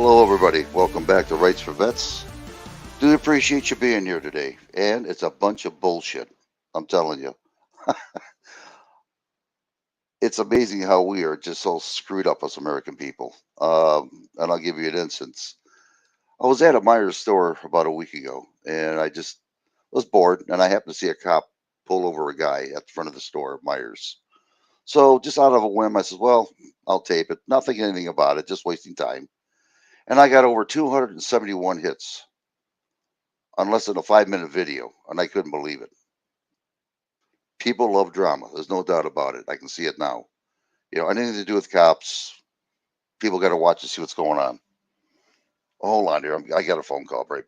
Hello, everybody. Welcome back to Rights for Vets. Do appreciate you being here today. And it's a bunch of bullshit. I'm telling you. It's amazing how we are just so screwed up as American people. And I'll give you an instance. I was at a Myers store about a week ago, and I just was bored, and I happened to see a cop pull over a guy at the front of the store, Myers. So just out of a whim, I said, well, I'll tape it. Not thinking anything about it, just wasting time. And I got over 271 hits on less than a 5 minute video, and I couldn't believe it. People love drama. There's no doubt about it. I can see it now. Anything to do with cops, people got to watch to see what's going on. Hold on here. I got a phone call right.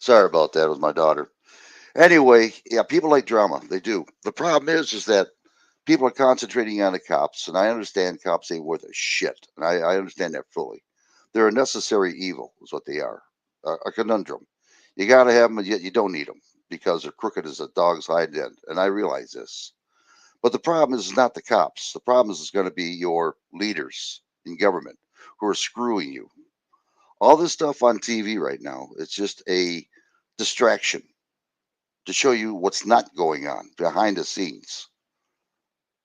Sorry about that. It was my daughter. Anyway, yeah, people like drama. They do. The problem is that people are concentrating on the cops, and I understand cops ain't worth a shit, and I understand that fully. They're a necessary evil, is what they are. A conundrum. You got to have them, and yet you don't need them because they're crooked as a dog's hind end, and I realize this. But the problem is not the cops. The problem is going to be your leaders in government who are screwing you. All this stuff on TV right now, it's just a distraction to show you what's not going on behind the scenes.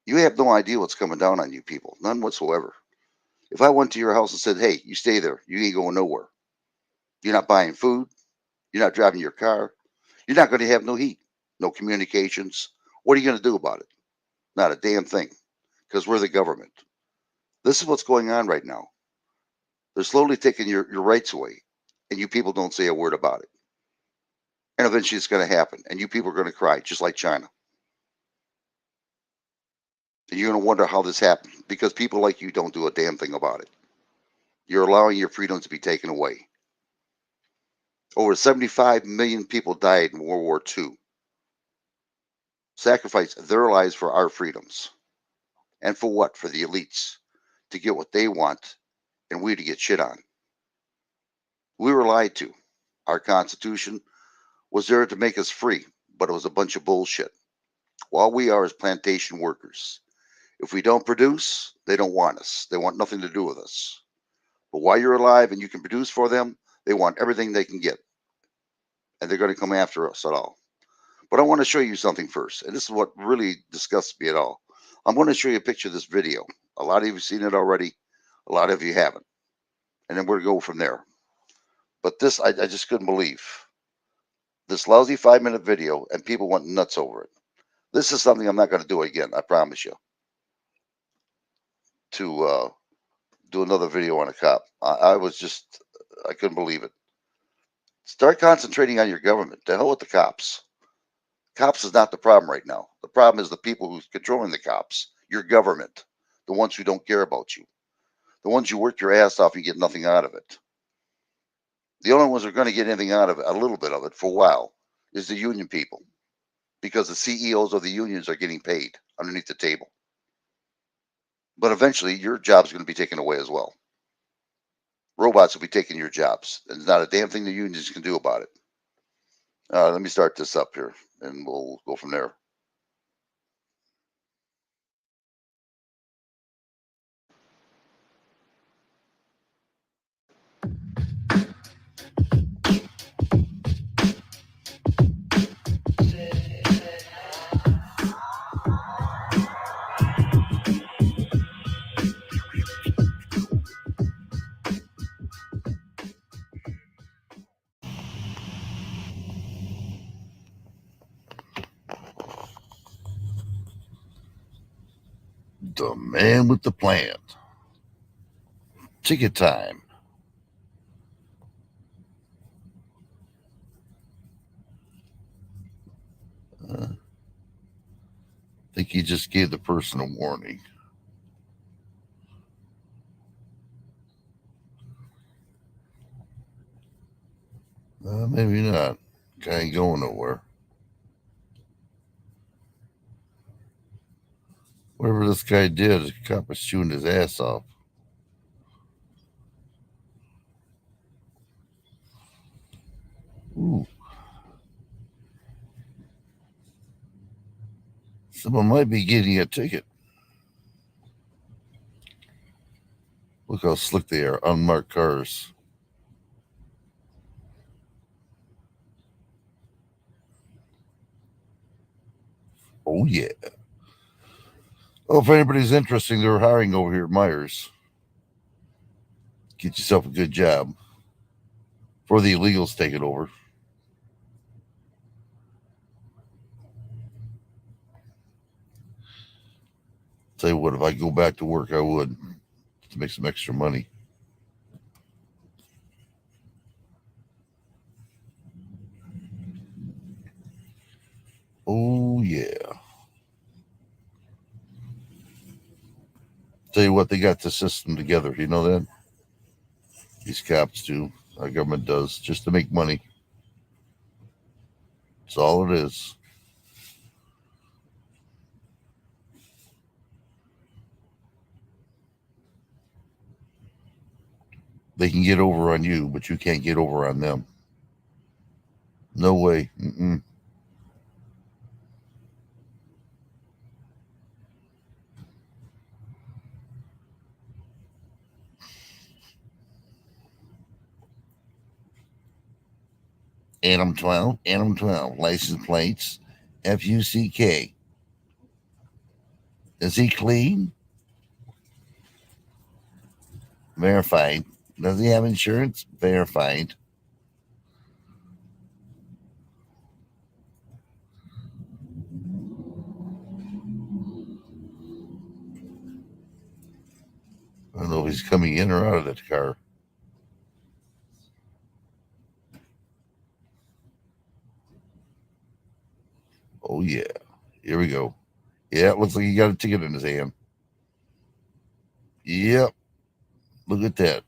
You have no idea what's coming down on you people, none whatsoever. If I went to your house and said, hey, you stay there, you ain't going nowhere. You're not buying food, you're not driving your car, you're not going to have no heat, no communications. What are you going to do about it? Not a damn thing, because we're the government. This is what's going on right now. They're slowly taking your rights away, and you people don't say a word about it. And eventually it's going to happen, and you people are going to cry, just like China. And you're going to wonder how this happened, because people like you don't do a damn thing about it. You're allowing your freedom to be taken away. Over 75 million people died in World War II, sacrificed their lives for our freedoms. And for what? For the elites to get what they want and we to get shit on. We were lied to. Our Constitution was there to make us free, but it was a bunch of bullshit. All we are is plantation workers. If we don't produce, they don't want us. They want nothing to do with us. But while you're alive and you can produce for them, they want everything they can get. And they're going to come after us at all. But I want to show you something first. And this is what really disgusts me at all. I'm going to show you a picture of this video. A lot of you have seen it already. A lot of you haven't. And then we're going to go from there. But this, I just couldn't believe. This lousy 5 minute video, and people went nuts over it. This is something I'm not going to do again. I promise you. To do another video on a cop. I was just, I couldn't believe it. Start concentrating on your government. The hell with the cops. Cops is not the problem right now. The problem is the people who's controlling the cops, your government, the ones who don't care about you, the ones you work your ass off and get nothing out of it. The only ones who are going to get anything out of it, a little bit of it for a while, is the union people, because the CEOs of the unions are getting paid underneath the table. But eventually, your job's going to be taken away as well. Robots will be taking your jobs, and there's not a damn thing the unions can do about it. Let me start this up here, and we'll go from there. The man with the plan. ticket time. I think he just gave the person a warning. Maybe not. Guy ain't going nowhere. Whatever this guy did, the cop was chewing his ass off. Ooh. Someone might be getting a ticket. Look how slick they are, unmarked cars. Oh, yeah. Oh, if anybody's interested, they're hiring over here at Myers. Get yourself a good job before the illegals take it over. Tell you what, if I go back to work, I would to make some extra money. Oh, yeah. Tell you what, they got the system together. You know that? These cops do. Our government does, just to make money. That's all it is. They can get over on you, but you can't get over on them. No way. Mm-mm. Adam 12, license plates, FUCK. Is he clean? Verified. Does he have insurance? Verified. I don't know if he's coming in or out of that car. Oh, yeah. Here we go. Yeah, it looks like he got a ticket in his hand. Yep. Look at that.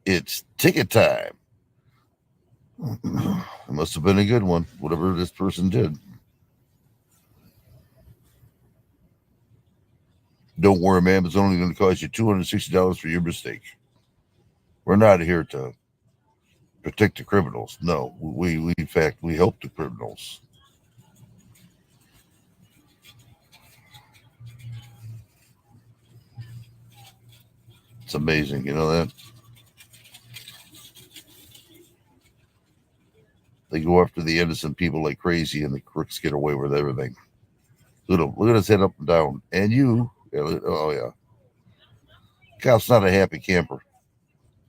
It's ticket time. It must have been a good one, whatever this person did. Don't worry, ma'am. It's only going to cost you $260 for your mistake. We're not here to protect the criminals. No, we in fact, we help the criminals. It's amazing, you know that? They go after the innocent people like crazy, and the crooks get away with everything. Look at his head up and down. And you, oh yeah. Cop's not a happy camper.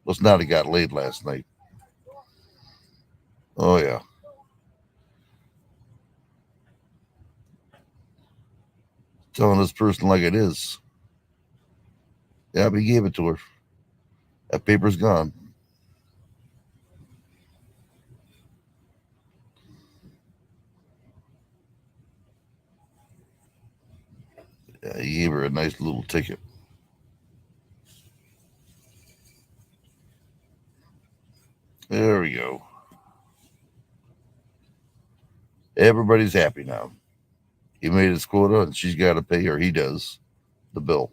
Must not have got laid last night. Oh yeah. Telling this person like it is. Yeah, but he gave it to her. That paper's gone. Yeah, he gave her a nice little ticket. There we go. Everybody's happy now. He made his quota, and she's got to pay, or he does, the bill.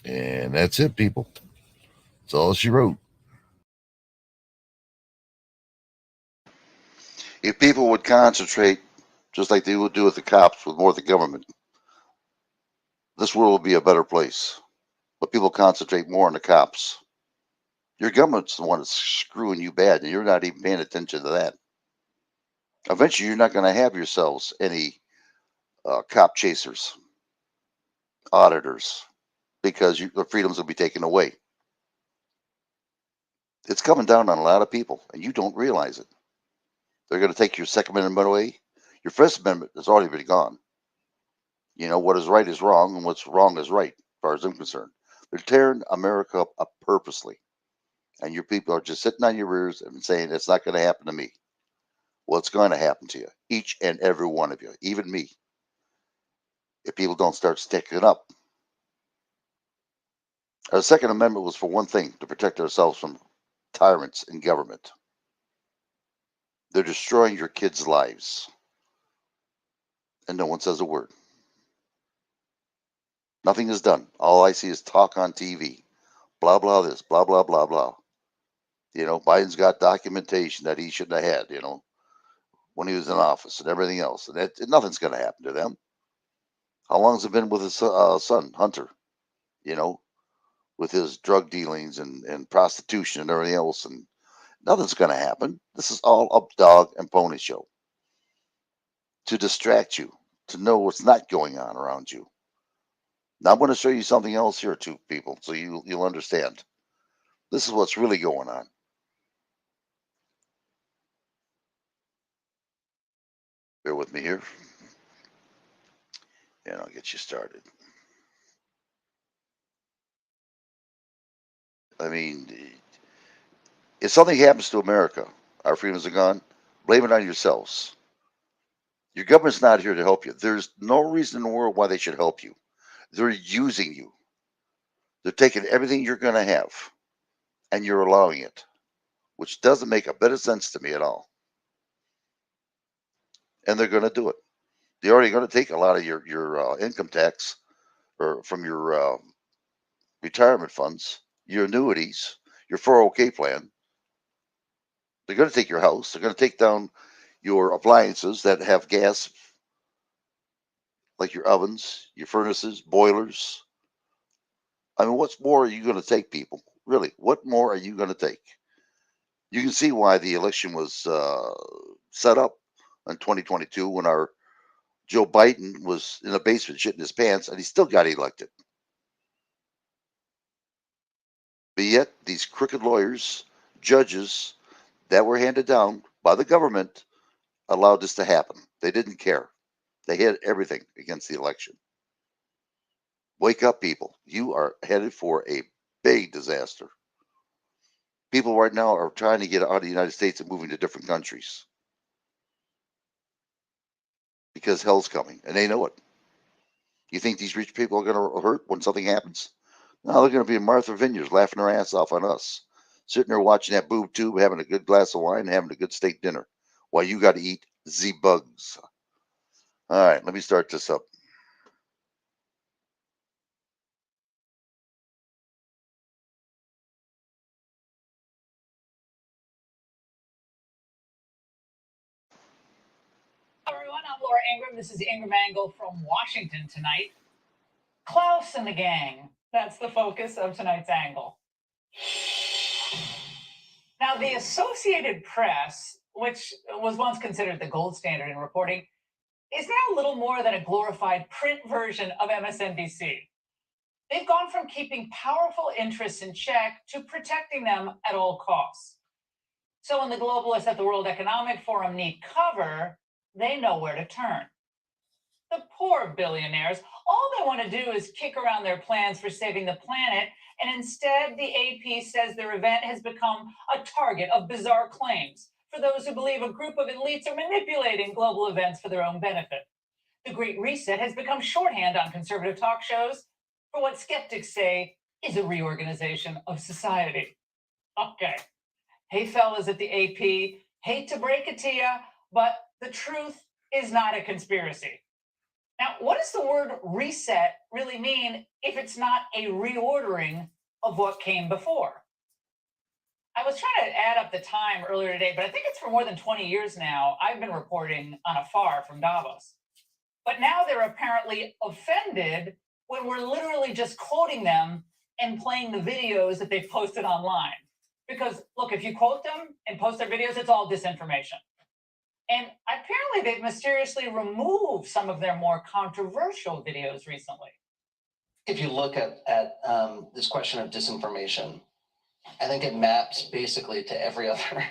And that's it, people. That's all she wrote. If people would concentrate, just like they would do with the cops, with more of the government, this world would be a better place. But people concentrate more on the cops. Your government's the one that's screwing you bad, and you're not even paying attention to that. Eventually, you're not going to have yourselves any cop chasers, auditors, because the freedoms will be taken away. It's coming down on a lot of people, and you don't realize it. They're going to take your Second Amendment away. Your First Amendment has already been gone. You know, what is right is wrong, and what's wrong is right, as far as I'm concerned. They're tearing America up purposely. And your people are just sitting on your rears and saying, it's not going to happen to me. Well, it's going to happen to you, each and every one of you, even me, if people don't start sticking up. Our Second Amendment was for one thing, to protect ourselves from tyrants in government. They're destroying your kids' lives. And no one says a word. Nothing is done. All I see is talk on TV. Blah, blah, this, blah, blah, blah, blah. You know, Biden's got documentation that he shouldn't have had, you know, when he was in office and everything else. And nothing's going to happen to them. How long has it been with his son, Hunter? You know, with his drug dealings and prostitution and everything else. And nothing's going to happen. This is all a dog and pony show to distract you, to know what's not going on around you. Now I'm going to show you something else here, too, people, so you'll understand. This is what's really going on. Bear with me here, and I'll get you started. I mean, if something happens to America, our freedoms are gone, blame it on yourselves. Your government's not here to help you. There's no reason in the world why they should help you. They're using you. They're taking everything you're going to have, and you're allowing it, which doesn't make a bit of sense to me at all. And they're going to do it. They're already going to take a lot of your income tax or from your retirement funds, your annuities, your 401k plan. They're going to take your house. They're going to take down your appliances that have gas, like your ovens, your furnaces, boilers. I mean, what's more are you going to take, people? Really, what more are you going to take? You can see why the election was set up in 2022 when our Joe Biden was in the basement shitting his pants and he still got elected. But yet, these crooked lawyers, judges that were handed down by the government allowed this to happen. They didn't care. They had everything against the election. Wake up, people. You are headed for a big disaster. People right now are trying to get out of the United States and moving to different countries because hell's coming and they know it. You think these rich people are going to hurt when something happens? No, they're going to be in Martha Vineyards laughing their ass off on us, sitting there watching that boob tube, having a good glass of wine, and having a good steak dinner while you got to eat Z-bugs. All right, let me start this up. Everyone, I'm Laura Ingraham. This is Ingram Angle from Washington tonight. Klaus and the gang. That's the focus of tonight's angle. Now, the Associated Press, which was once considered the gold standard in reporting, is now little more than a glorified print version of MSNBC. They've gone from keeping powerful interests in check to protecting them at all costs. So when the globalists at the World Economic Forum need cover, they know where to turn. The poor billionaires, all they want to do is kick around their plans for saving the planet, and instead the AP says their event has become a target of bizarre claims for those who believe a group of elites are manipulating global events for their own benefit. The Great Reset has become shorthand on conservative talk shows for what skeptics say is a reorganization of society. Okay. Hey, fellas at the AP, hate to break it to you, but the truth is not a conspiracy. Now, what does the word reset really mean if it's not a reordering of what came before? I was trying to add up the time earlier today, but I think it's for more than 20 years now. I've been reporting on afar from Davos. But now they're apparently offended when we're literally just quoting them and playing the videos that they've posted online. Because, look, if you quote them and post their videos, it's all disinformation. And apparently they've mysteriously removed some of their more controversial videos recently. If you look at this question of disinformation, I think it maps basically to every other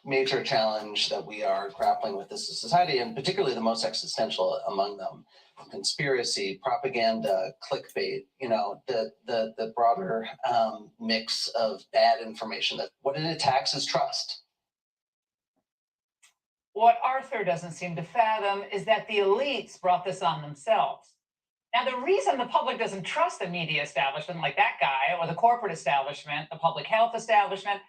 major challenge that we are grappling with as a society, and particularly the most existential among them, conspiracy, propaganda, clickbait, the broader mix of bad information. That what it attacks is trust. What Arthur doesn't seem to fathom is that the elites brought this on themselves. Now, the reason the public doesn't trust the media establishment like that guy, or the corporate establishment, the public health establishment,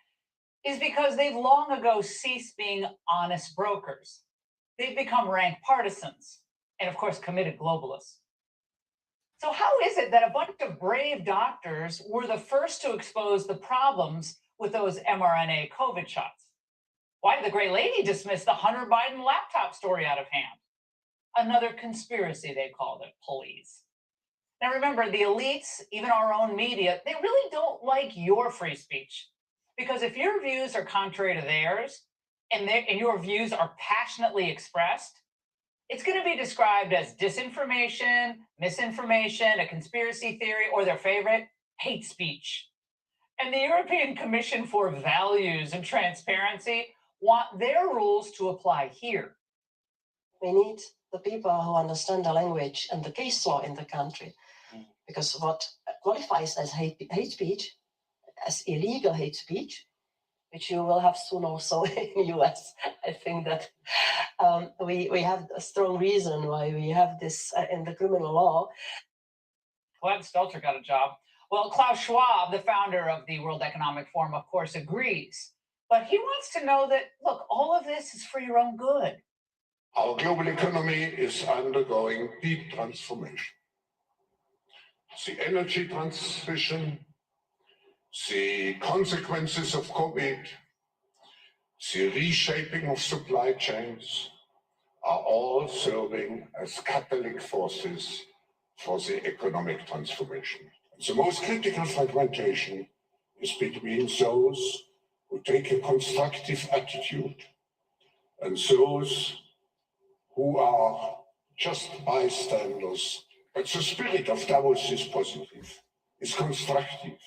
is because they've long ago ceased being honest brokers. They've become rank partisans and, of course, committed globalists. So how is it that a bunch of brave doctors were the first to expose the problems with those mRNA COVID shots? Why did the Gray Lady dismiss the Hunter Biden laptop story out of hand? Another conspiracy, they called it, please. Now remember, the elites, even our own media, they really don't like your free speech. Because if your views are contrary to theirs, and your views are passionately expressed, it's going to be described as disinformation, misinformation, a conspiracy theory, or their favorite, hate speech. And the European Commission for Values and Transparency want their rules to apply here. We need the people who understand the language and the case law in the country. Because what qualifies as hate speech, as illegal hate speech, which you will have soon also in the US. I think that we have a strong reason why we have this in the criminal law. Glad Stelter got a job. Well, Klaus Schwab, the founder of the World Economic Forum, of course, agrees. But he wants to know that, look, all of this is for your own good. Our global economy is undergoing deep transformation. The energy transition, the consequences of COVID, the reshaping of supply chains are all serving as catalytic forces for the economic transformation. The most critical fragmentation is between those who take a constructive attitude and those who are just bystanders. But the spirit of Davos is positive, is constructive.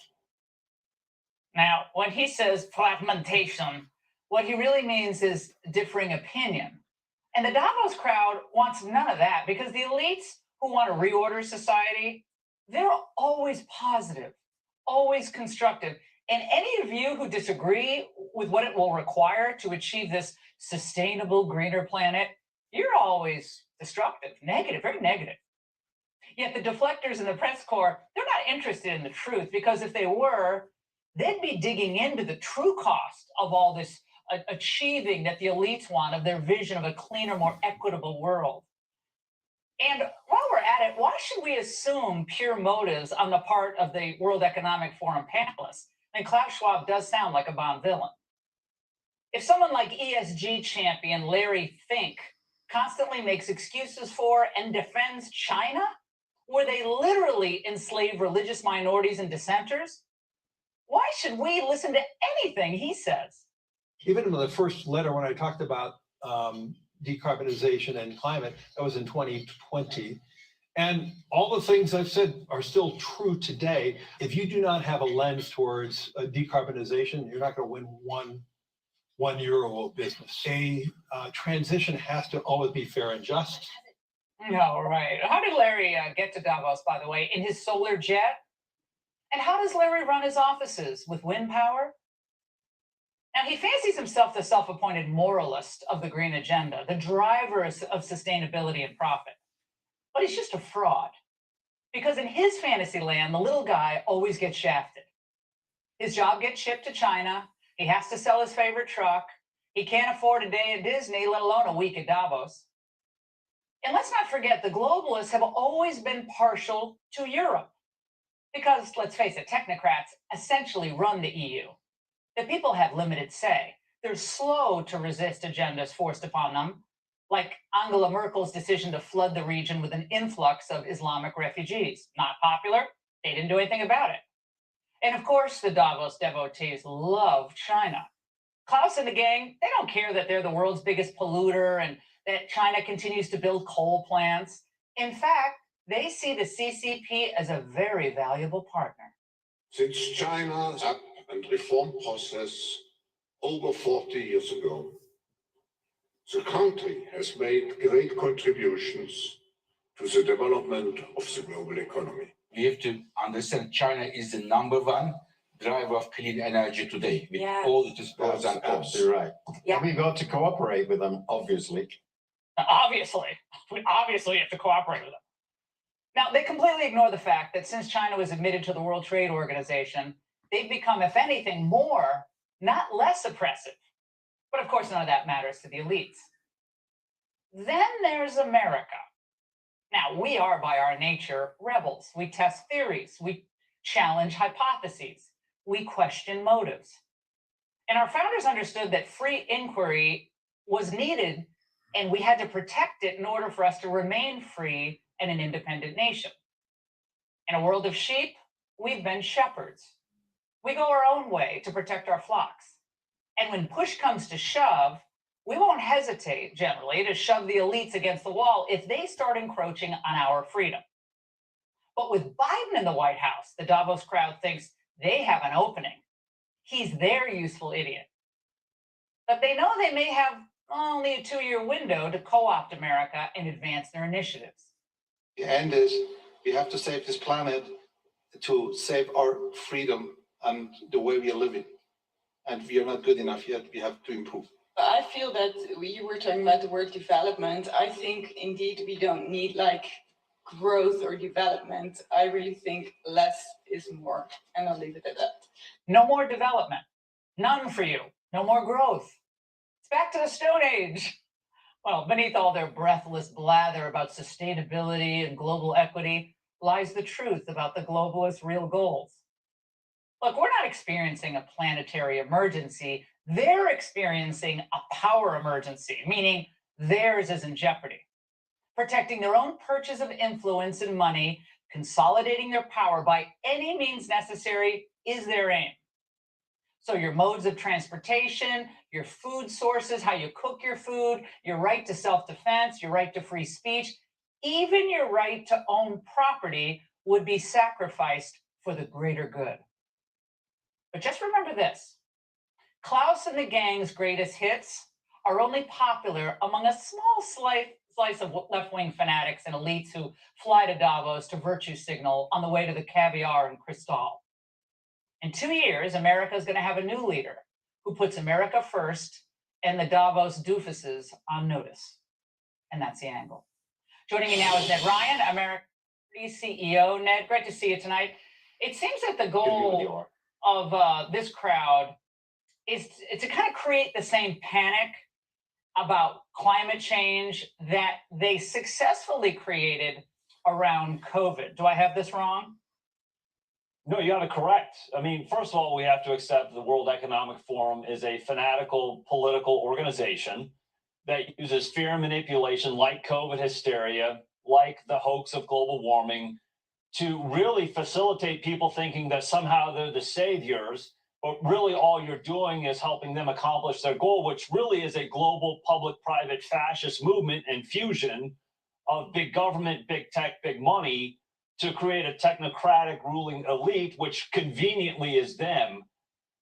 Now, when he says fragmentation, what he really means is differing opinion. And the Davos crowd wants none of that, because the elites who want to reorder society, they're always positive, always constructive. And any of you who disagree with what it will require to achieve this sustainable, greener planet, you're always destructive, negative, very negative. Yet the deflectors in the press corps, they're not interested in the truth, because if they were, they'd be digging into the true cost of all this achieving that the elites want, of their vision of a cleaner, more equitable world. And while we're at it, why should we assume pure motives on the part of the World Economic Forum panelists? And Klaus Schwab does sound like a Bond villain. If someone like ESG champion Larry Fink constantly makes excuses for and defends China, where they literally enslave religious minorities and dissenters, why should we listen to anything he says? Even in the first letter, when I talked about decarbonization and climate, that was in 2020. And all the things I've said are still true today. If you do not have a lens towards decarbonization, you're not going to win one euro of business. A transition has to always be fair and just. No, right. How did Larry get to Davos, by the way? In his solar jet? And how does Larry run his offices? With wind power? Now, he fancies himself the self-appointed moralist of the green agenda, the driver of sustainability and profit. But he's just a fraud. Because in his fantasy land, the little guy always gets shafted. His job gets shipped to China. He has to sell his favorite truck. He can't afford a day at Disney, let alone a week at Davos. And let's not forget, the globalists have always been partial to Europe. Because, let's face it, technocrats essentially run the EU. The people have limited say. They're slow to resist agendas forced upon them, like Angela Merkel's decision to flood the region with an influx of Islamic refugees. Not popular. They didn't do anything about it. And of course, the Davos devotees love China. Klaus and the gang, they don't care that they're the world's biggest polluter and that China continues to build coal plants. In fact, they see the CCP as a very valuable partner. Since China's up and reform process over 40 years ago, the country has made great contributions to the development of the global economy. We have to understand China is the number one driver of clean energy today, with Yes. all its pros and That's cons. absolutely Right. Yeah. And we got to cooperate with them, obviously. Obviously, we obviously have to cooperate with them. Now, they completely ignore the fact that since China was admitted to the World Trade Organization, they've become, if anything, more, not less oppressive. But of course, none of that matters to the elites. Then there's America. Now, we are by our nature rebels. We test theories. We challenge hypotheses. We question motives. And our founders understood that free inquiry was needed, and we had to protect it in order for us to remain free and an independent nation. In a world of sheep, we've been shepherds. We go our own way to protect our flocks. And when push comes to shove, we won't hesitate generally to shove the elites against the wall if they start encroaching on our freedom. But with Biden in the White House, the Davos crowd thinks they have an opening. He's their useful idiot. But they know they may have only a 2-year window to co-opt America and advance their initiatives. The end is we have to save this planet to save our freedom and the way we are living. And we are not good enough yet. We have to improve. I feel that you were talking about the word development. I think indeed we don't need like growth or development. I really think less is more, and I'll leave it at that. No more development. None for you. No more growth. It's back to the Stone Age. Well, beneath all their breathless blather about sustainability and global equity lies the truth about the globalists' real goals. Look, we're not experiencing a planetary emergency. They're experiencing a power emergency, meaning theirs is in jeopardy. Protecting their own perches of influence and money, consolidating their power by any means necessary is their aim. So your modes of transportation, your food sources, how you cook your food, your right to self-defense, your right to free speech, even your right to own property would be sacrificed for the greater good. But just remember this, Klaus and the gang's greatest hits are only popular among a small slice of left-wing fanatics and elites who fly to Davos to virtue signal on the way to the caviar and Cristal. In 2 years, America is going to have a new leader who puts America first and the Davos doofuses on notice. And that's the angle. Joining me now is Ned Ryan, America's CEO. Ned, great to see you tonight. It seems that the goal of this crowd is to kind of create the same panic about climate change that they successfully created around COVID. Do I have this wrong? No, you got it correct. I mean, first of all, we have to accept the World Economic Forum is a fanatical political organization that uses fear and manipulation like COVID hysteria, like the hoax of global warming, to really facilitate people thinking that somehow they're the saviors, but really all you're doing is helping them accomplish their goal, which really is a global public-private fascist movement and fusion of big government, big tech, big money to create a technocratic ruling elite, which conveniently is them.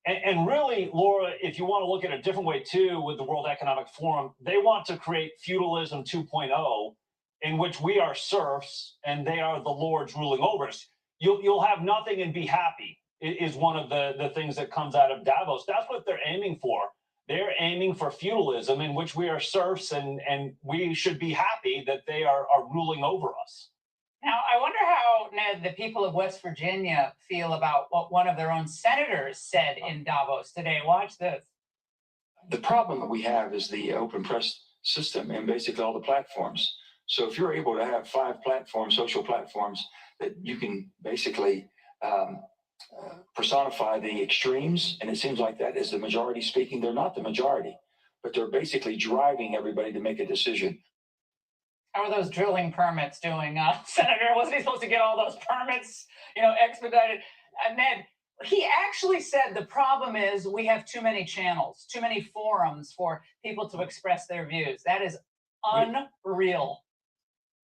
And really, Laura, if you want to look at it a different way too, with the World Economic Forum, they want to create feudalism 2.0, in which we are serfs and they are the lords ruling over us. You'll have nothing and be happy is one of the things that comes out of Davos. That's what they're aiming for. They're aiming for feudalism in which we are serfs and we should be happy that they are ruling over us. Now, I wonder how, Ned, the people of West Virginia feel about what one of their own senators said in Davos today. Watch this. The problem that we have is the open press system and basically all the platforms. So if you're able to have 5 platforms, social platforms, that you can basically personify the extremes, and it seems like that is the majority speaking. They're not the majority, but they're basically driving everybody to make a decision. How are those drilling permits doing, Senator? Wasn't he supposed to get all those permits, expedited? Ned, he actually said the problem is we have too many channels, too many forums for people to express their views. That is unreal.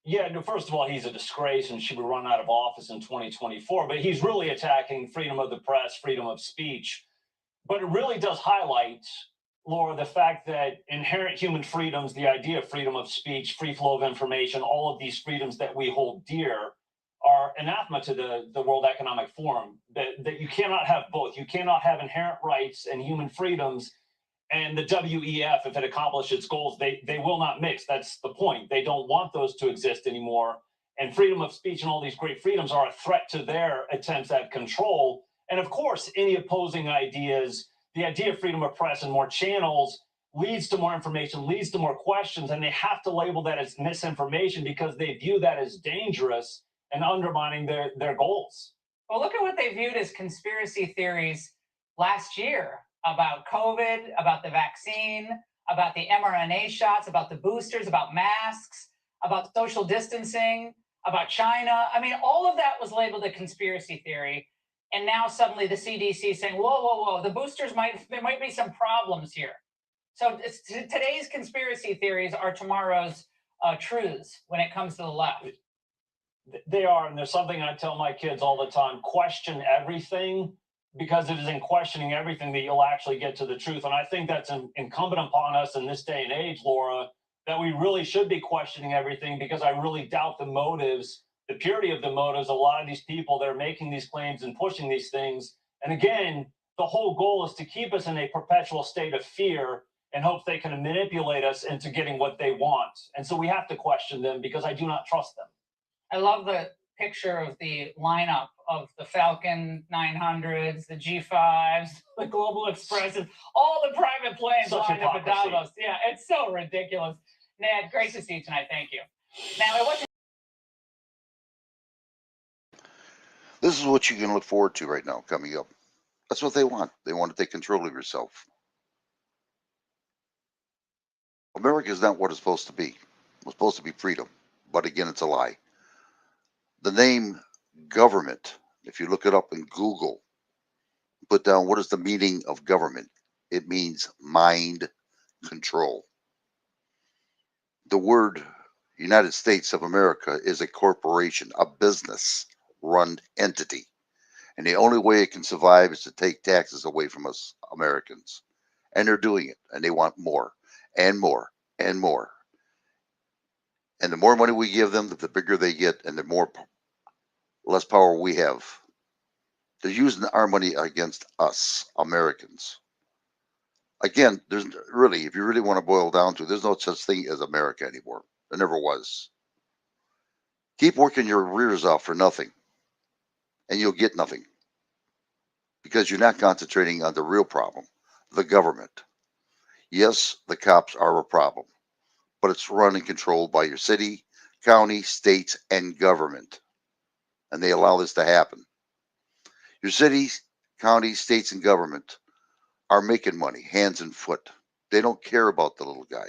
Yeah, no, first of all, he's a disgrace and should be run out of office in 2024, but he's really attacking freedom of the press, freedom of speech. But it really does highlight Laura, the fact that inherent human freedoms, the idea of freedom of speech, free flow of information, all of these freedoms that we hold dear are anathema to the World Economic Forum, that you cannot have both. You cannot have inherent rights and human freedoms and the WEF, if it accomplishes its goals, they will not mix. That's the point. They don't want those to exist anymore. And freedom of speech and all these great freedoms are a threat to their attempts at control. And of course, any opposing ideas, the idea of freedom of press and more channels leads to more information, leads to more questions, and they have to label that as misinformation because they view that as dangerous and undermining their goals. Well, look at what they viewed as conspiracy theories last year about COVID, about the vaccine, about the mRNA shots, about the boosters, about masks, about social distancing, about China. I mean, all of that was labeled a conspiracy theory. And now suddenly the CDC is saying, whoa, whoa, whoa, the boosters there might be some problems here. So today's conspiracy theories are tomorrow's truths when it comes to the left. They are, and there's something I tell my kids all the time: question everything, because it is in questioning everything that you'll actually get to the truth. And I think that's incumbent upon us in this day and age, Laura, that we really should be questioning everything, because I really doubt the motives, the purity of the motives of a lot of these people that are making these claims and pushing these things. And again, the whole goal is to keep us in a perpetual state of fear and hope they can manipulate us into getting what they want. And so we have to question them, because I do not trust them. I love the picture of the lineup of the Falcon 900s, the G5s, the Global Expresses, all the private planes lined up at Davos. Yeah, it's so ridiculous. Ned, great to see you tonight. Thank you. Now, it wasn't. This is what you can look forward to right now coming up. That's what they want. They want to take control of yourself. America is not what it's supposed to be. It's supposed to be freedom. But again, it's a lie. The name government, if you look it up in Google, put down what is the meaning of government, it means mind control. The word United States of America is a corporation, a business run entity. And the only way it can survive is to take taxes away from us Americans. And they're doing it. And they want more and more and more. And the more money we give them, the bigger they get, and the less power we have. They're using our money against us Americans. Again, there's really, if you really want to boil down to, there's no such thing as America anymore. There never was. Keep working your rears off for nothing, and you'll get nothing, because you're not concentrating on the real problem, the government. Yes, the cops are a problem, but it's run and controlled by your city, county, states, and government. And they allow this to happen. Your cities, counties, states, and government are making money, hands and foot. They don't care about the little guy.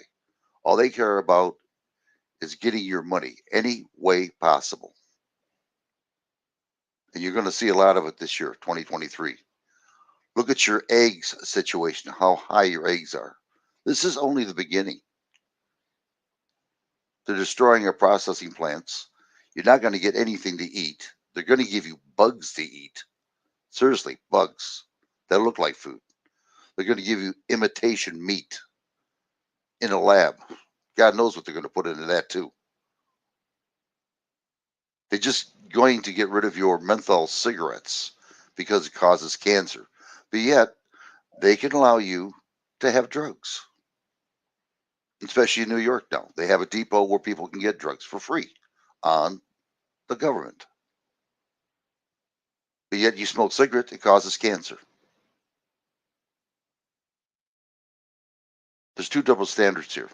All they care about is getting your money any way possible. And you're going to see a lot of it this year, 2023. Look at your eggs situation, how high your eggs are. This is only the beginning. They're destroying our processing plants. You're not going to get anything to eat. They're going to give you bugs to eat. Seriously, bugs that look like food. They're going to give you imitation meat in a lab. God knows what they're going to put into that too. They're just going to get rid of your menthol cigarettes because it causes cancer. But yet, they can allow you to have drugs. Especially in New York now. They have a depot where people can get drugs for free on the government. But yet you smoke cigarettes, it causes cancer. There's two double standards here.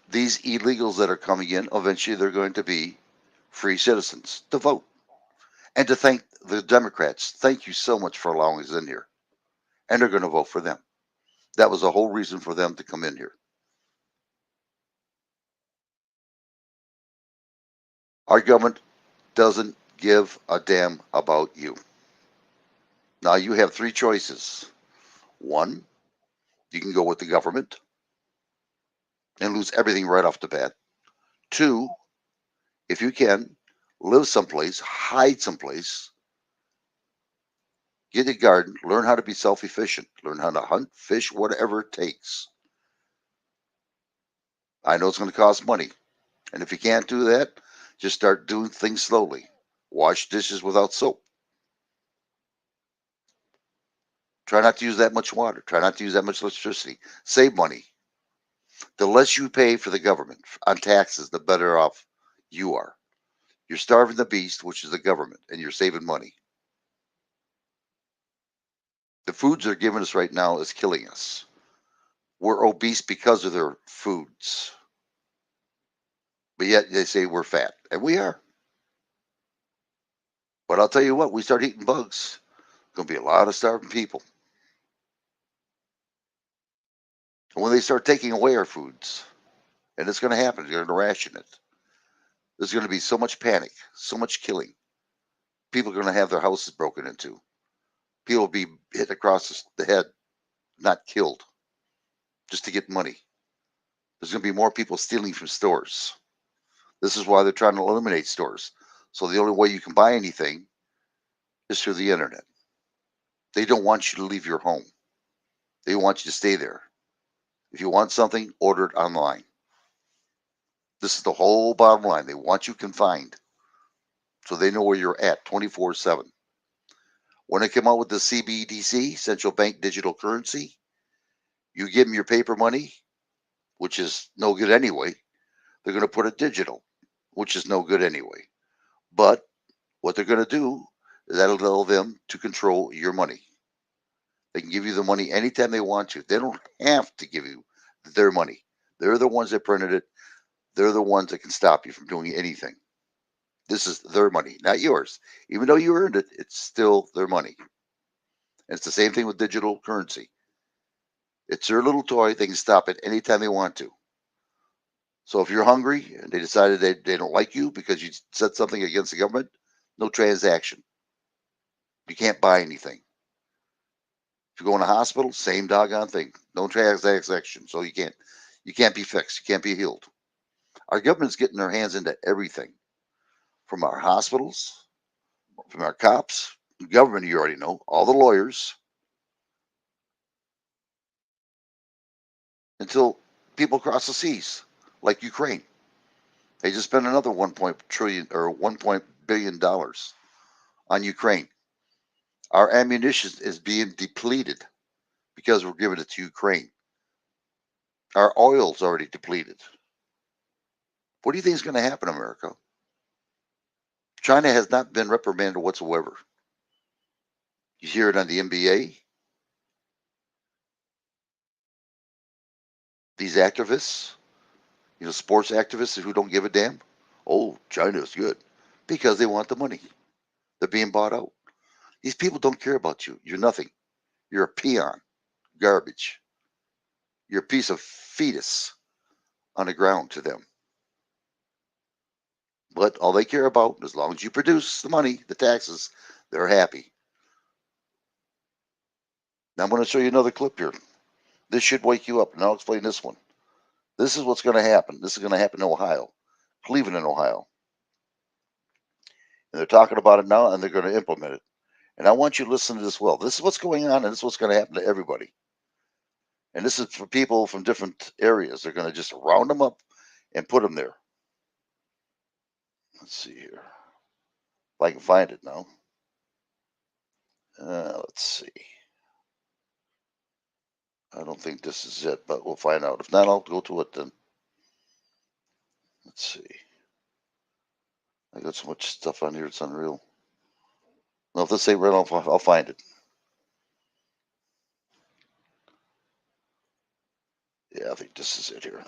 These illegals that are coming in, eventually they're going to be free citizens to vote. And to thank the Democrats, thank you so much for allowing us in here. And they're going to vote for them. That was the whole reason for them to come in here. Our government doesn't give a damn about you. Now you have three choices. One, you can go with the government and lose everything right off the bat. Two, if you can, live someplace, hide someplace, get a garden, learn how to be self-efficient, learn how to hunt, fish, whatever it takes. I know it's going to cost money. And if you can't do that, just start doing things slowly. Wash dishes without soap. Try not to use that much water. Try not to use that much electricity. Save money. The less you pay for the government on taxes, the better off you are. You're starving the beast, which is the government, and you're saving money. The foods they're giving us right now is killing us. We're obese because of their foods. But yet they say we're fat, and we are. But I'll tell you what, we start eating bugs, going to be a lot of starving people. And when they start taking away our foods, and it's going to happen, they're going to ration it. There's going to be so much panic, so much killing. People are going to have their houses broken into. People will be hit across the head, not killed, just to get money. There's going to be more people stealing from stores. This is why they're trying to eliminate stores. So the only way you can buy anything is through the internet. They don't want you to leave your home. They want you to stay there. If you want something, order it online. This is the whole bottom line. They want you confined so they know where you're at 24/7. When they come out with the CBDC, central bank digital currency, you give them your paper money, which is no good anyway. They're going to put it digital, which is no good anyway. But what they're going to do is that'll allow them to control your money. They can give you the money anytime they want to. They don't have to give you their money. They're the ones that printed it. They're the ones that can stop you from doing anything. This is their money, not yours. Even though you earned it, it's still their money. And it's the same thing with digital currency. It's their little toy. They can stop it anytime they want to. So if you're hungry and they decided they don't like you because you said something against the government, no transaction. You can't buy anything. If you go in a hospital, same doggone thing. No transaction. So you can't be fixed. You can't be healed. Our government's getting their hands into everything. From our hospitals, from our cops, government, you already know, all the lawyers, until people cross the seas, like Ukraine. They just spent another $1 billion on Ukraine. Our ammunition is being depleted because we're giving it to Ukraine. Our oil's already depleted. What do you think is going to happen, America? China has not been reprimanded whatsoever. You hear it on the NBA. These activists, sports activists who don't give a damn. Oh, China's good because they want the money. They're being bought out. These people don't care about you. You're nothing. You're a peon, garbage. You're a piece of fetus on the ground to them. But all they care about, as long as you produce the money, the taxes, they're happy. Now I'm going to show you another clip here. This should wake you up, and I'll explain this one. This is what's going to happen. This is going to happen in Ohio, Cleveland, in Ohio. And they're talking about it now, and they're going to implement it. And I want you to listen to this well. This is what's going on, and this is what's going to happen to everybody. And this is for people from different areas. They're going to just round them up and put them there. Let's see here. If I can find it now. Let's see. I don't think this is it, but we'll find out. If not, I'll go to it then. Let's see. I got so much stuff on here, it's unreal. No, if this ain't right, I'll find it. Yeah, I think this is it here.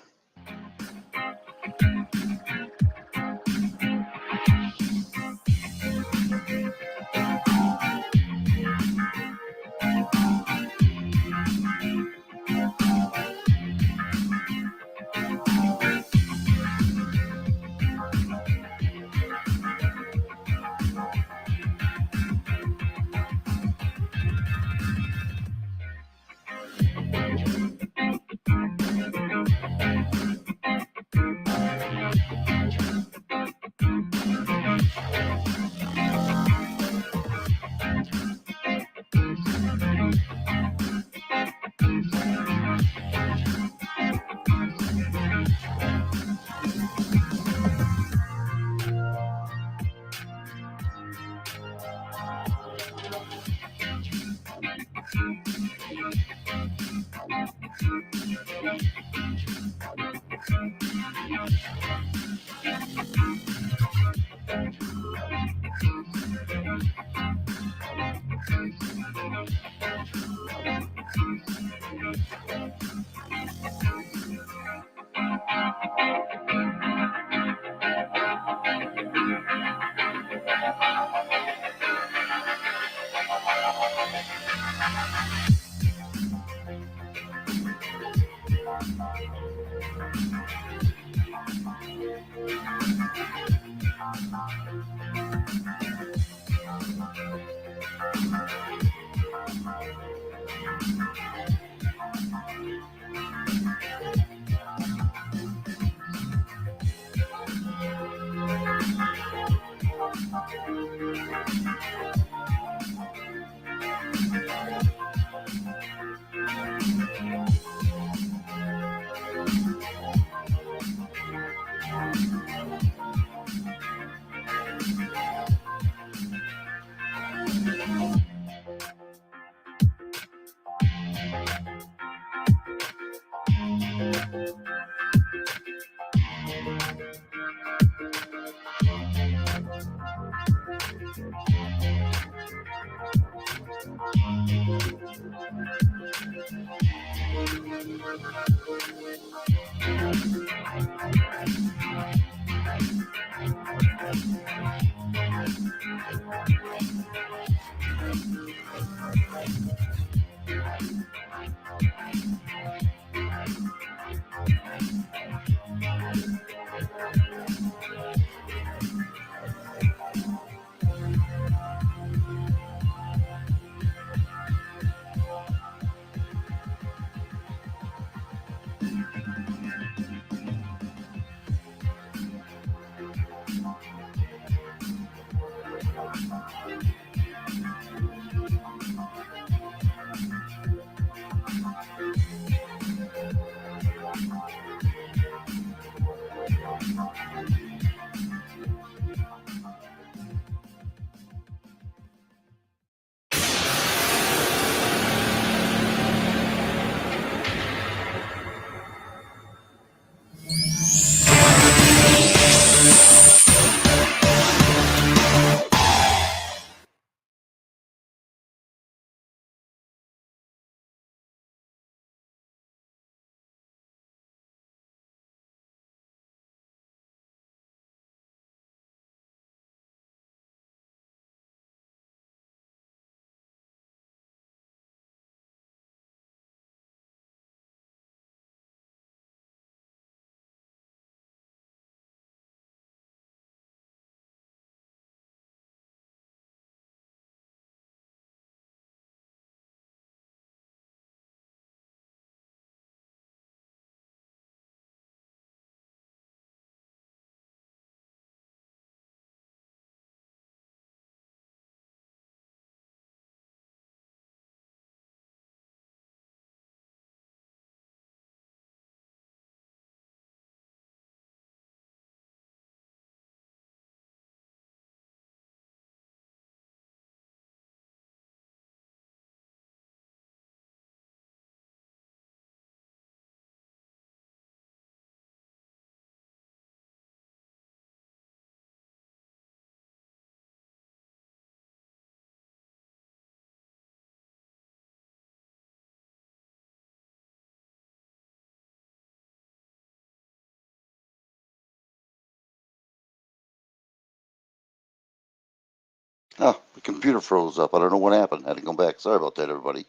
Oh, the computer froze up. I don't know what happened. I had to come back. Sorry about that, everybody.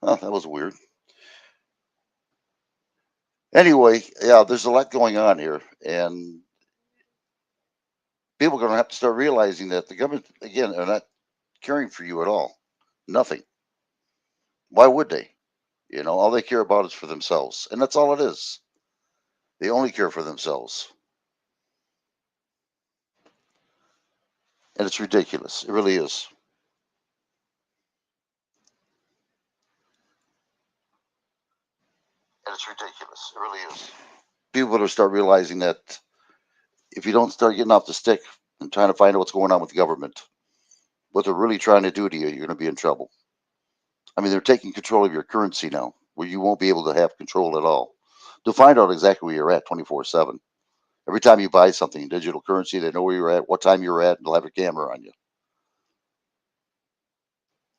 Oh, that was weird. Anyway, yeah, there's a lot going on here, and people are going to have to start realizing that the government, again, are not caring for you at all. Nothing. Why would they? You know, all they care about is for themselves, and that's all it is. They only care for themselves, and it's ridiculous. It really is. And it's ridiculous. It really is. People better start realizing that if you don't start getting off the stick and trying to find out what's going on with the government, what they're really trying to do to you, you're going to be in trouble. I mean, they're taking control of your currency now, where you won't be able to have control at all. They'll find out exactly where you're at 24/7. Every time you buy something in digital currency, they know where you're at, what time you're at, and they'll have a camera on you.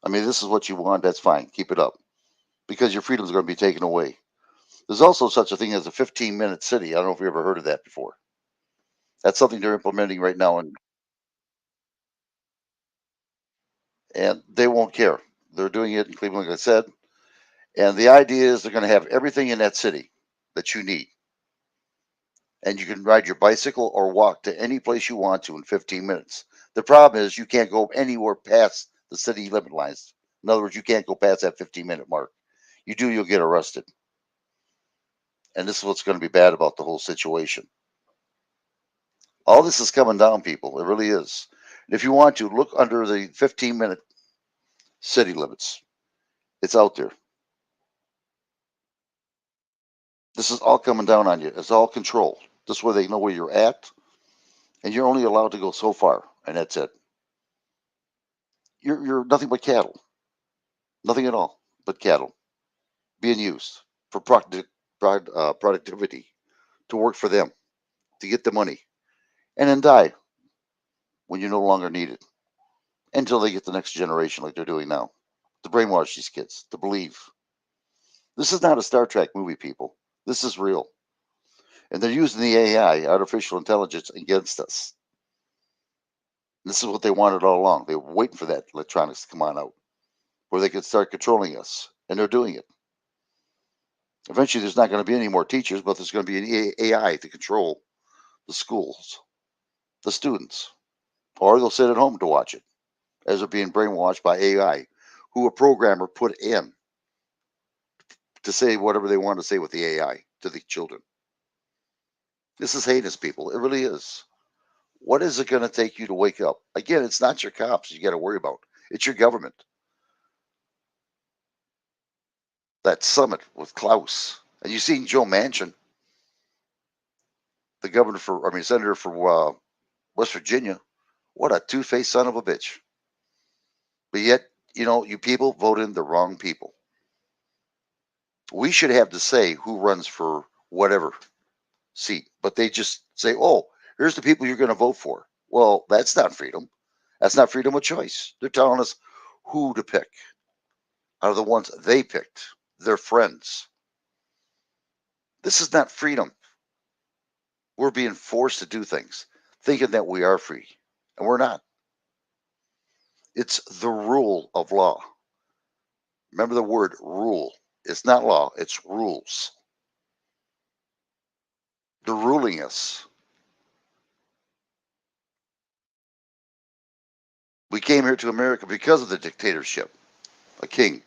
I mean, this is what you want. That's fine. Keep it up, because your freedoms are going to be taken away. There's also such a thing as a 15-minute city. I don't know if you ever heard of that before. That's something they're implementing right now, and they won't care. They're doing it in Cleveland, like I said. And the idea is they're going to have everything in that city that you need. And you can ride your bicycle or walk to any place you want to in 15 minutes. The problem is you can't go anywhere past the city limit lines. In other words, you can't go past that 15-minute mark. You do, you'll get arrested. And this is what's going to be bad about the whole situation. All this is coming down, people. It really is. And if you want to, look under the 15-minute city limits. It's out there. This is all coming down on you. It's all control. This way they know where you're at, and you're only allowed to go so far, and that's it. You're nothing but cattle. Nothing at all but cattle being used for productivity, to work for them, to get the money, and then die when you're no longer needed until they get the next generation like they're doing now, to brainwash these kids to believe. This is not a Star Trek movie, people. This is real. And they're using the AI, artificial intelligence, against us. This is what they wanted all along. They were waiting for that electronics to come on out where they could start controlling us. And they're doing it. Eventually, there's not going to be any more teachers, but there's going to be an AI to control the schools, the students, or they'll sit at home to watch it as they're being brainwashed by AI, who a programmer put in to say whatever they want to say with the AI to the children. This is heinous, people. It really is. What is it going to take you to wake up? Again, it's not your cops you got to worry about. It's your government. That summit with Klaus. And you seen Joe Manchin, the senator for West Virginia. What a two-faced son of a bitch. But yet, you people vote in the wrong people. We should have to say who runs for whatever seat, but they just say, oh, here's the people you're going to vote for. Well, that's not freedom. That's not freedom of choice. They're telling us who to pick out of the ones they picked, their friends. This is not freedom. We're being forced to do things, thinking that we are free, and we're not. It's the rule of law. Remember the word rule. It's not law, it's rules. They're ruling us. We came here to America because of the dictatorship, a king.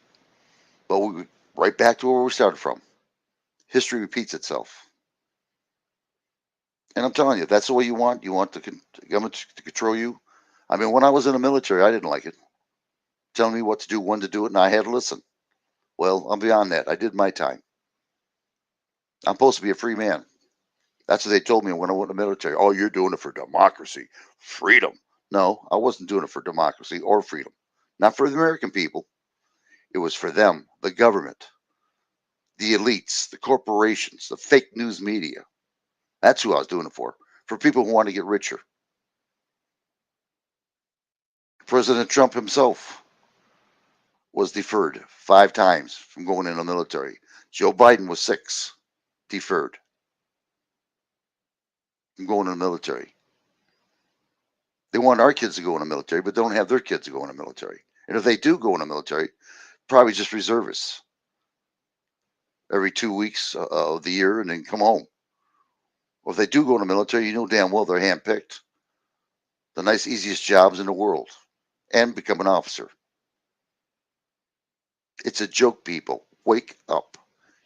But we right back to where we started from. History repeats itself. And I'm telling you, that's the way you want. You want the government to control you. I mean, when I was in the military, I didn't like it. Telling me what to do, when to do it, and I had to listen. Well, I'm beyond that. I did my time. I'm supposed to be a free man. That's what they told me when I went to the military. Oh, you're doing it for democracy, freedom. No, I wasn't doing it for democracy or freedom. Not for the American people. It was for them, the government, the elites, the corporations, the fake news media. That's who I was doing it for people who want to get richer. President Trump himself was deferred 5 times from going in the military. Joe Biden was 6 deferred from going in the military. They want our kids to go in the military, but don't have their kids to go in the military. And if they do go in the military, probably just reservists every 2 weeks of the year and then come home. Or if they do go in the military, you know damn well they're handpicked. The nice, easiest jobs in the world, and become an officer. It's a joke, people. Wake up.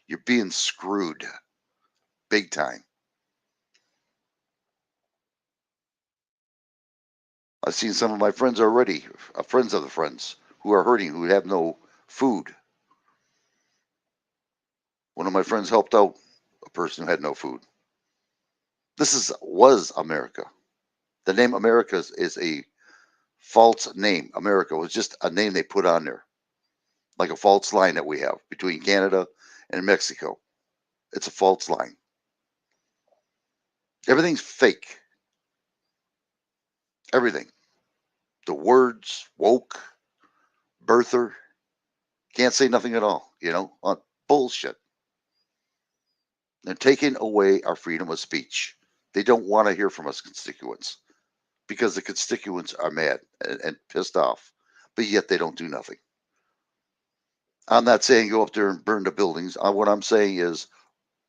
You're being screwed big time. I've seen some of my friends already, friends of the friends, who are hurting, who have no food. One of my friends helped out a person who had no food. This was America. The name America is a false name. America was just a name they put on there. like a false line that we have between Canada and Mexico. It's a false line. Everything's fake. Everything. The words, woke, birther, can't say nothing at all, on bullshit. They're taking away our freedom of speech. They don't want to hear from us constituents because the constituents are mad and pissed off, but yet they don't do nothing. I'm not saying go up there and burn the buildings. What I'm saying is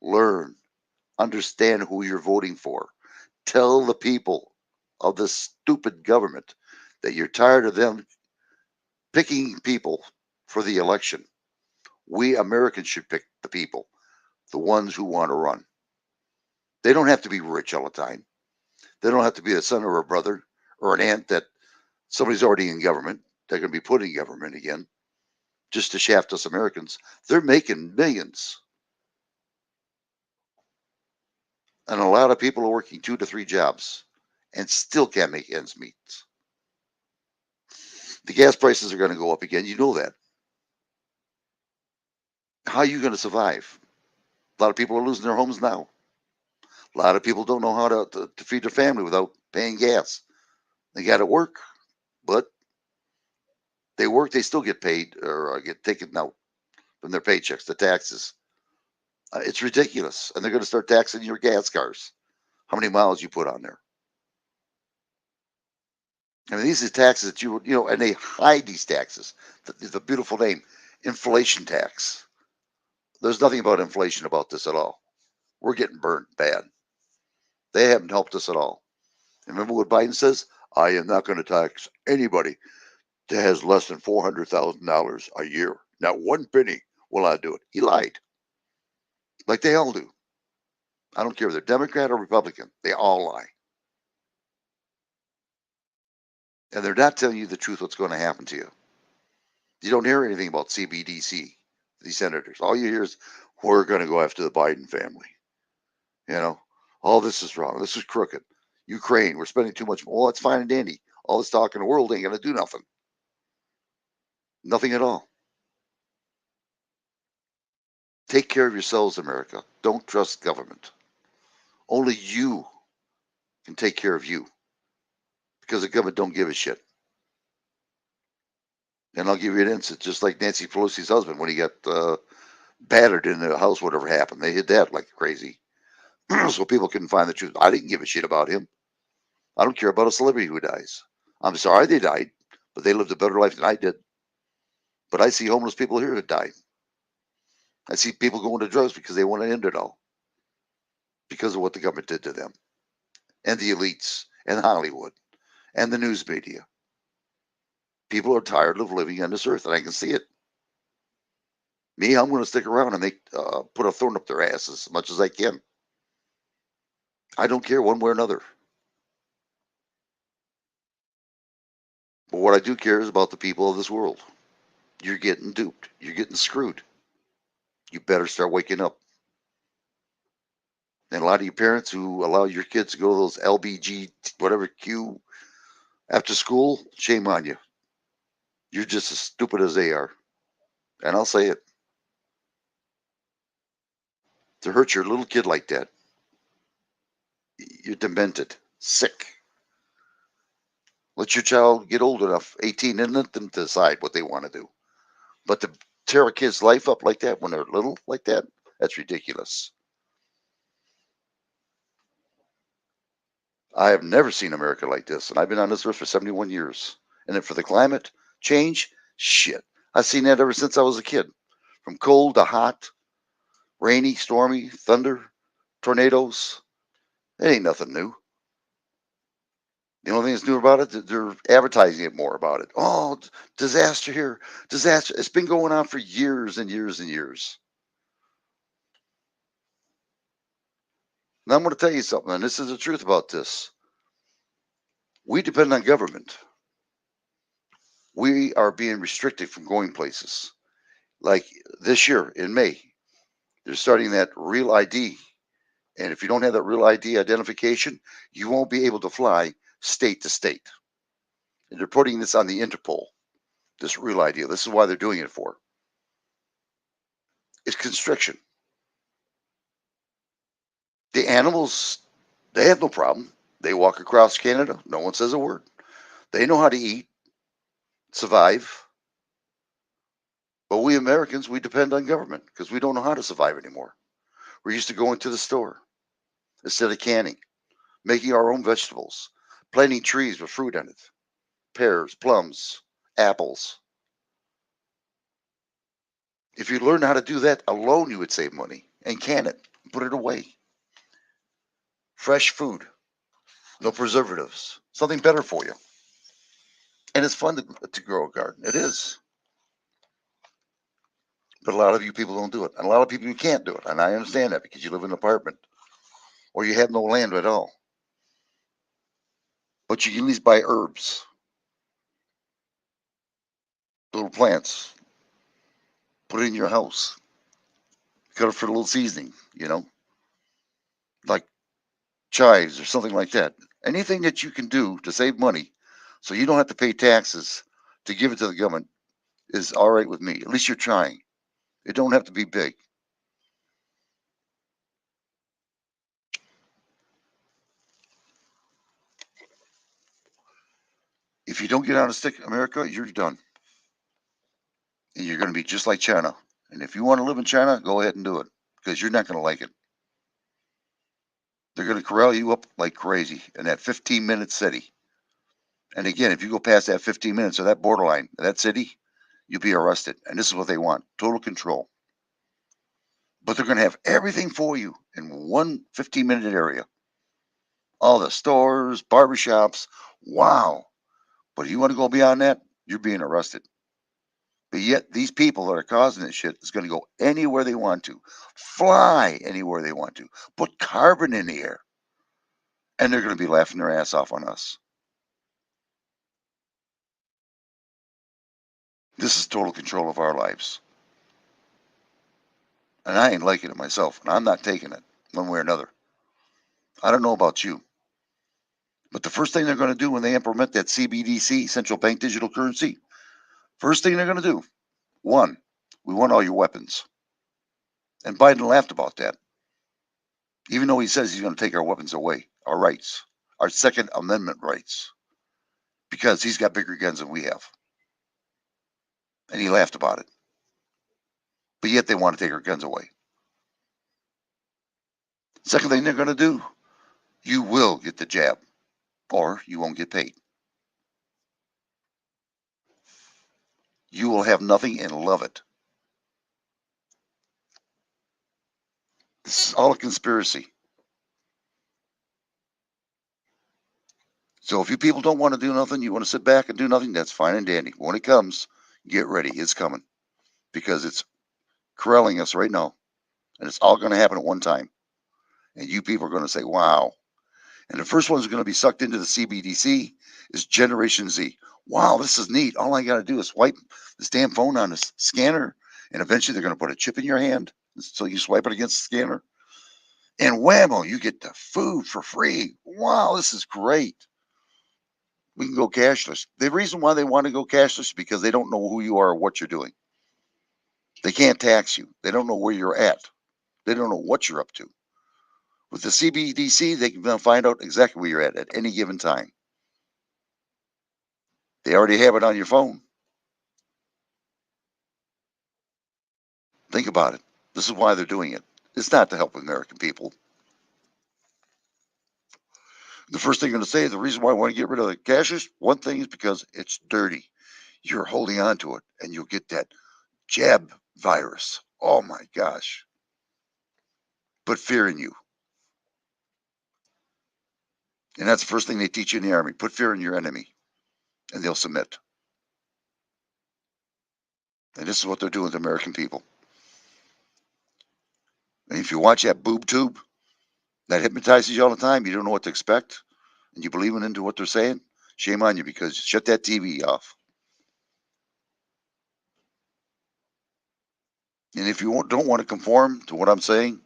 learn, understand who you're voting for. Tell the people of this stupid government that you're tired of them picking people for the election. We Americans should pick the people, the ones who want to run. They don't have to be rich all the time. They don't have to be a son or a brother or an aunt that somebody's already in government. They're going to be put in government again just to shaft us Americans. They're making millions. And a lot of people are working 2 to 3 jobs and still can't make ends meet. The gas prices are going to go up again. You know that. How are you going to survive? A lot of people are losing their homes now. A lot of people don't know how to feed their family without paying gas. They got to work, but they work, they still get paid or get taken out from their paychecks, the taxes. It's ridiculous. And they're going to start taxing your gas cars. How many miles you put on there. I mean, these are taxes that and they hide these taxes. The beautiful name, inflation tax. There's nothing about inflation about this at all. We're getting burnt bad. They haven't helped us at all. Remember what Biden says? I am not going to tax anybody that has less than $400,000 a year. Not one penny will I do it. He lied. Like they all do. I don't care if they're Democrat or Republican. They all lie. And they're not telling you the truth what's going to happen to you. You don't hear anything about CBDC, these senators. All you hear is, we're going to go after the Biden family. All this is wrong. This is crooked. Ukraine, we're spending too much. Well, it's fine and dandy. All this talk in the world ain't going to do nothing. Nothing at all. Take care of yourselves, America. Don't trust government. Only you can take care of you. Because the government don't give a shit. And I'll give you an instance, just like Nancy Pelosi's husband when he got battered in the house, whatever happened. They hid that like crazy. So people couldn't find the truth. I didn't give a shit about him. I don't care about a celebrity who dies. I'm sorry they died, but they lived a better life than I did. But I see homeless people here that died. I see people going to drugs because they want to end it all. Because of what the government did to them. And the elites. And Hollywood. And the news media. People are tired of living on this earth, and I can see it. Me, I'm going to stick around and put a thorn up their asses as much as I can. I don't care one way or another. But what I do care is about the people of this world. You're getting duped. You're getting screwed. You better start waking up. And a lot of you parents who allow your kids to go to those LBG, whatever Q, after school, shame on you. You're just as stupid as they are. And I'll say it. To hurt your little kid like that, you're demented, sick. Let your child get old enough, 18, and let them decide what they want to do. But to tear a kid's life up like that when they're little like that, that's ridiculous. I have never seen America like this, and I've been on this earth for 71 years. And then for the climate change, shit. I've seen that ever since I was a kid. From cold to hot, rainy, stormy, thunder, tornadoes. It ain't nothing new. The only thing that's new about it, they're advertising it more about it. Oh, disaster here, disaster. It's been going on for years and years and years. Now I'm going to tell you something, and this is the truth about this. We depend on government. We are being restricted from going places. Like this year in May, they're starting that real ID. And if you don't have that real ID identification, you won't be able to fly state to state. And they're putting this on the Interpol, this real ID. This is why they're doing it for. is constriction. The animals, they have no problem. They walk across Canada. No one says a word. They know how to eat, survive. But we Americans, we depend on government because we don't know how to survive anymore. We're used to going to the store instead of canning, making our own vegetables, planting trees with fruit in it, pears, plums, apples. If you learn how to do that alone, you would save money and can it, put it away. Fresh food, no preservatives, something better for you. And it's fun to grow a garden. It is. But a lot of you people don't do it. And a lot of people you can't do it. And I understand that because you live in an apartment or you have no land at all. But you can at least buy herbs, little plants, put it in your house, cut it for a little seasoning, like chives or something like that. Anything that you can do to save money so you don't have to pay taxes to give it to the government is all right with me. At least you're trying. It don't have to be big. If you don't get on a stick, America, you're done. And you're going to be just like China. And if you want to live in China, go ahead and do it because you're not going to like it. They're going to corral you up like crazy in that 15-minute city. And again, if you go past that 15 minutes of that borderline, that city, you'll be arrested. And this is what they want, total control. But they're going to have everything for you in one 15-minute area. All the stores, barbershops, wow. But if you want to go beyond that, you're being arrested. But yet these people that are causing this shit is going to go anywhere they want to, fly anywhere they want to, put carbon in the air. And they're going to be laughing their ass off on us. This is total control of our lives. And I ain't liking it myself, and I'm not taking it one way or another. I don't know about you. But the first thing they're going to do when they implement that CBDC, central bank digital currency, first thing they're going to do, one, we want all your weapons. And Biden laughed about that. Even though he says he's going to take our weapons away, our rights, our Second Amendment rights, because he's got bigger guns than we have. And he laughed about it. But yet they want to take our guns away. Second thing they're going to do, you will get the jab, or you won't get paid. You will have nothing and love it. This is all a conspiracy. So if you people don't want to do nothing, you want to sit back and do nothing, that's fine and dandy. When it comes, get ready. It's coming. Because it's corralling us right now. And it's all going to happen at one time. And you people are going to say, wow. And the first one's going to be sucked into the CBDC is Generation Z. Wow, this is neat. All I got to do is swipe this damn phone on this scanner. And eventually they're going to put a chip in your hand. So you swipe it against the scanner. And whammo, you get the food for free. Wow, this is great. We can go cashless. The reason why they want to go cashless is because they don't know who you are or what you're doing. They can't tax you. They don't know where you're at. They don't know what you're up to. With the CBDC, they can find out exactly where you're at any given time. They already have it on your phone. Think about it. This is why they're doing it. It's not to help American people. The first thing I'm going to say is the reason why I want to get rid of the cashless, one thing is because it's dirty. You're holding on to it and you'll get that jab virus. Oh my gosh. Put fear in you. And that's the first thing they teach you in the army. Put fear in your enemy and they'll submit. And this is what they're doing to American people. And if you watch that boob tube that hypnotizes you all the time, you don't know what to expect, and you believe into what they're saying, shame on you because shut that TV off. And if you don't want to conform to what I'm saying,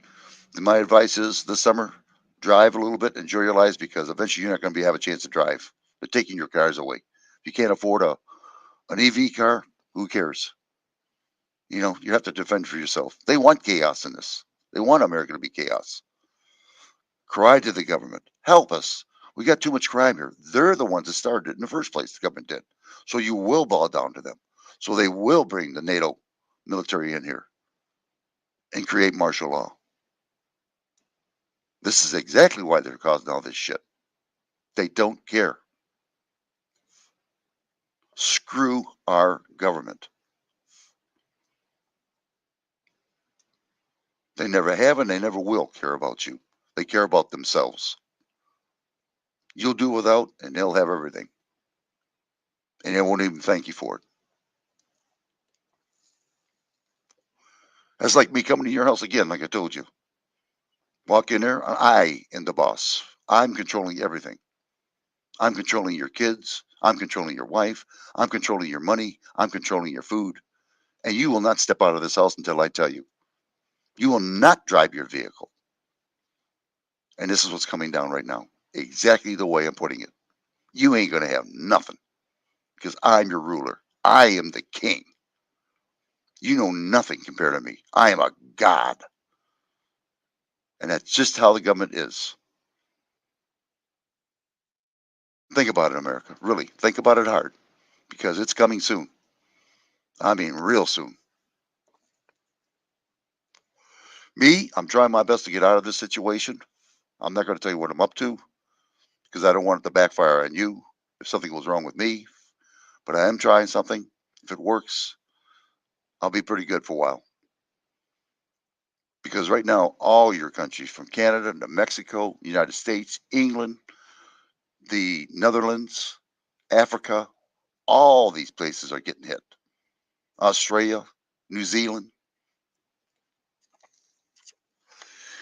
then my advice is this summer, drive a little bit, enjoy your lives because eventually you're not going to have a chance to drive. They're taking your cars away. If you can't afford an EV car, who cares? You know, you have to defend for yourself. They want chaos in this. They want America to be chaos. Cry to the government. Help us. We got too much crime here. They're the ones that started it in the first place. The government did. So you will bow down to them. So they will bring the NATO military in here and create martial law. This is exactly why they're causing all this shit. They don't care. Screw our government. They never have and they never will care about you. They care about themselves. You'll do without and they'll have everything. And they won't even thank you for it. That's like me coming to your house again, like I told you. Walk in there, I am the boss. I'm controlling everything. I'm controlling your kids. I'm controlling your wife. I'm controlling your money. I'm controlling your food. And you will not step out of this house until I tell you. You will not drive your vehicle. And this is what's coming down right now. Exactly the way I'm putting it. You ain't going to have nothing because I'm your ruler. I am the king. You know nothing compared to me. I am a god. And that's just how the government is. Think about it, America. Really, think about it hard because it's coming soon. I mean, real soon. Me, I'm trying my best to get out of this situation. I'm not going to tell you what I'm up to because I don't want it to backfire on you if something goes wrong with me. But I am trying something. If it works, I'll be pretty good for a while. Because right now, all your countries from Canada to Mexico, United States, England, the Netherlands, Africa, all these places are getting hit. Australia, New Zealand.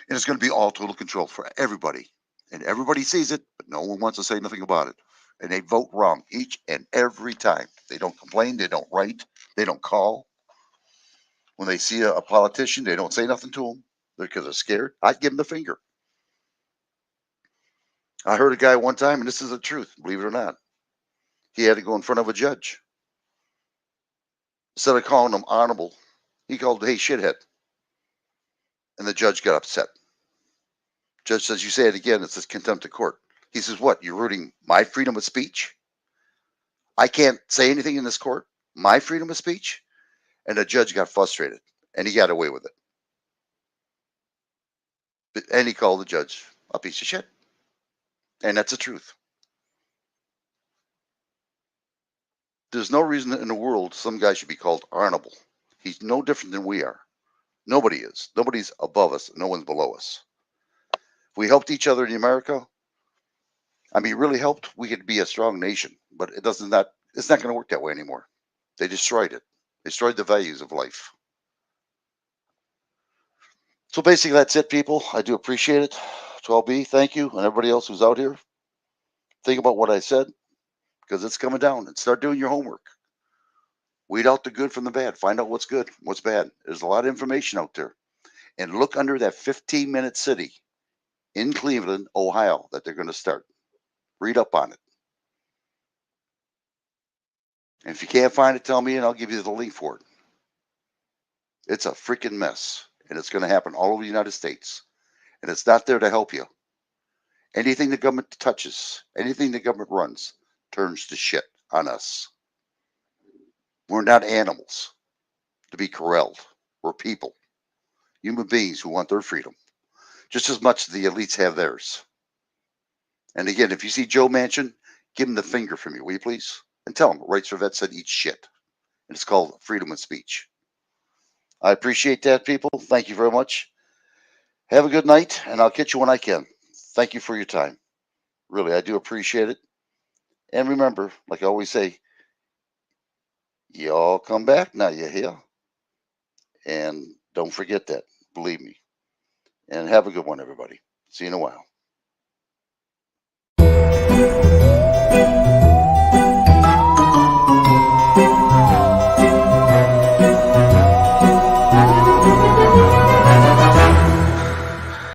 And it's going to be all total control for everybody. And everybody sees it, but no one wants to say nothing about it. And they vote wrong each and every time. They don't complain. They don't write. They don't call. When they see a politician, they don't say nothing to them because they're scared. I'd give them the finger. I heard a guy one time, and this is the truth, believe it or not. He had to go in front of a judge. Instead of calling him honorable, he called, hey, shithead. And the judge got upset. Judge says, you say it again, it's this contempt of court. He says, what, you're rooting my freedom of speech? I can't say anything in this court? My freedom of speech? And the judge got frustrated, and he got away with it. And he called the judge a piece of shit. And that's the truth. There's no reason in the world some guy should be called honorable. He's no different than we are. Nobody is. Nobody's above us. No one's below us. If we helped each other in America, I mean, really helped, we could be a strong nation. But it's not going to work that way anymore. They destroyed it. They destroyed the values of life. So basically, that's it, people. I do appreciate it. 12B, thank you. And everybody else who's out here, think about what I said because it's coming down. And start doing your homework. Weed out the good from the bad. Find out what's good, what's bad. There's a lot of information out there. And look under that 15-minute city in Cleveland, Ohio, that they're going to start. Read up on it. And if you can't find it, tell me and I'll give you the link for it. It's a freaking mess. And it's going to happen all over the United States. And it's not there to help you. Anything the government touches, anything the government runs, turns to shit on us. We're not animals to be corralled. We're people. Human beings who want their freedom. Just as much as the elites have theirs. And again, if you see Joe Manchin, give him the finger from me, will you please? And tell him Rights for Vets said eat shit. And it's called freedom of speech. I appreciate that, people. Thank you very much. Have a good night, and I'll catch you when I can. Thank you for your time. Really, I do appreciate it. And remember, like I always say, y'all come back now, you hear? And don't forget that. Believe me. And have a good one, everybody. See you in a while.